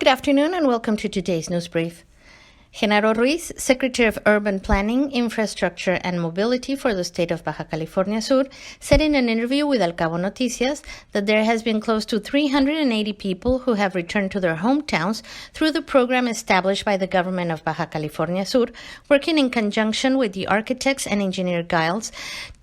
Good afternoon and welcome to today's Newsbrief. Genaro Ruiz, Secretary of Urban Planning, Infrastructure and Mobility for the state of Bajacaliforniasur, said in an interview with Cabo Noticias that there has been close to 380 people who have returned to their hometowns through the program established by the government of Bajacaliforniasur, working in conjunction with the architects and engineer guilds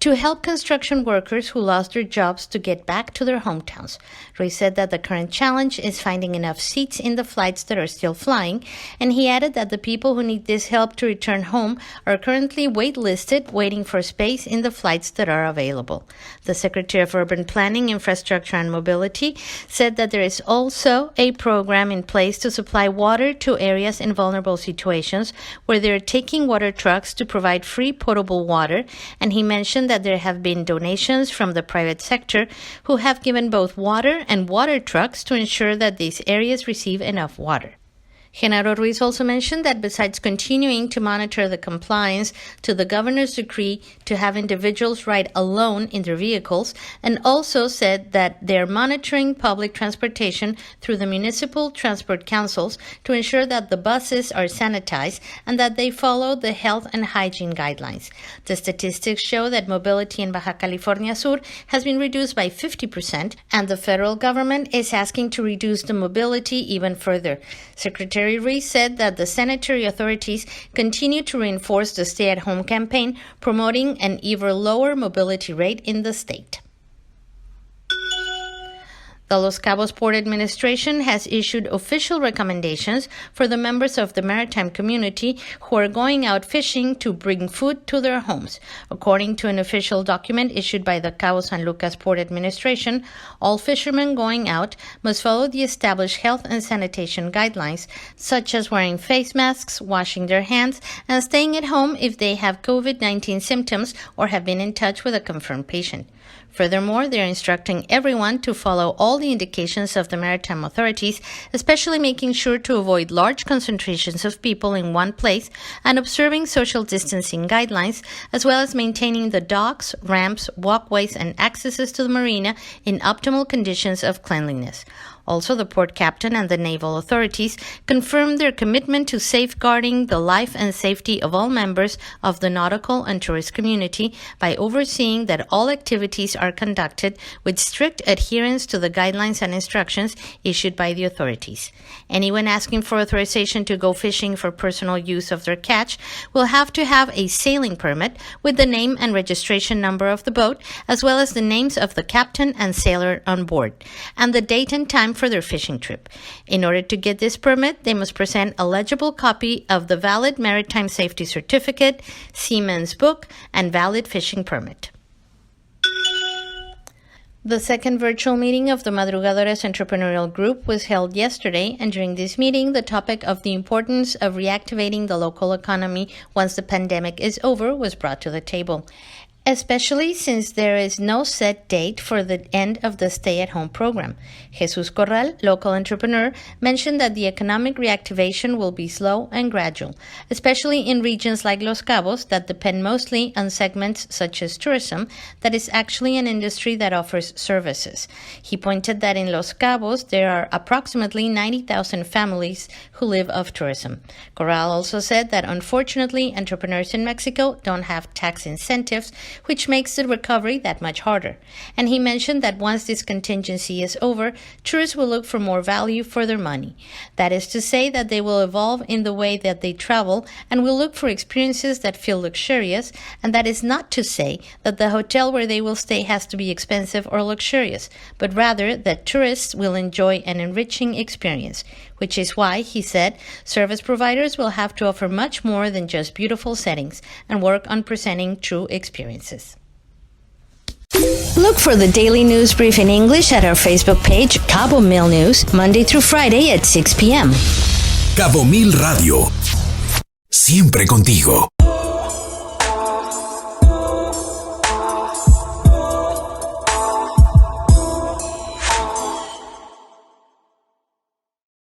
to help construction workers who lost their jobs to get back to their hometowns. Ruiz said that the current challenge is finding enough seats in the flights that are still flying, and he added that the people who need this help to return home are currently waitlisted, waiting for space in the flights that are available. The Secretary of Urban Planning, Infrastructure and Mobility said that there is also a program in place to supply water to areas in vulnerable situations where they are taking water trucks to provide free potable water, and he mentioned that there have been donations from the private sector who have given both water and water trucks to ensure that these areas receive enough water. Genaro Ruiz also mentioned that besides continuing to monitor the compliance to the governor's decree to have individuals ride alone in their vehicles, and also said that they're monitoring public transportation through the municipal transport councils to ensure that the buses are sanitized and that they follow the health and hygiene guidelines. The statistics show that mobility in Baja California Sur has been reduced by 50%, and the federal government is asking to reduce the mobility even further. Secretary Ruiz said that the sanitary authorities continue to reinforce the stay-at-home campaign, promoting an even lower mobility rate in the state. The Los Cabos Port Administration has issued official recommendations for the members of the maritime community who are going out fishing to bring food to their homes. According to an official document issued by the Cabosanlucas Port Administration, all fishermen going out must follow the established health and sanitation guidelines, such as wearing face masks, washing their hands, and staying at home if they have COVID-19 symptoms or have been in touch with a confirmed patient. Furthermore, they are instructing everyone to follow all the indications of the maritime authorities, especially making sure to avoid large concentrations of people in one place and observing social distancing guidelines, as well as maintaining the docks, ramps, walkways, and accesses to the marina in optimal conditions of cleanliness. Also, the port captain and the naval authorities confirmed their commitment to safeguarding the life and safety of all members of the nautical and tourist community by overseeing that all activities are conducted with strict adherence to the guidelines and instructions issued by the authorities. Anyone asking for authorization to go fishing for personal use of their catch will have to have a sailing permit with the name and registration number of the boat, as well as the names of the captain and sailor on board, and the date and time for their fishing trip. In order to get this permit, they must present a legible copy of the valid maritime safety certificate, seaman's book, and valid fishing permit. The second virtual meeting of the Madrugadores Entrepreneurial Group was held yesterday, and during this meeting, the topic of the importance of reactivating the local economy once the pandemic is over was brought to the table, especially since there is no set date for the end of the stay-at-home program. Jesus Corral, local entrepreneur, mentioned that the economic reactivation will be slow and gradual, especially in regions like Los Cabos that depend mostly on segments such as tourism, that is actually an industry that offers services. He pointed that in Los Cabos there are approximately 90,000 families who live off tourism. Corral also said that unfortunately entrepreneurs in Mexico don't have tax incentives, which makes the recovery that much harder. And he mentioned that once this contingency is over, tourists will look for more value for their money. That is to say that they will evolve in the way that they travel and will look for experiences that feel luxurious, and that is not to say that the hotel where they will stay has to be expensive or luxurious, but rather that tourists will enjoy an enriching experience, which is why, he said, service providers will have to offer much more than just beautiful settings and work on presenting true experiences. Look for the daily news brief in English at our Facebook page, cabomilnews, Monday through Friday at 6 p.m. cabomilradio. Siempre contigo.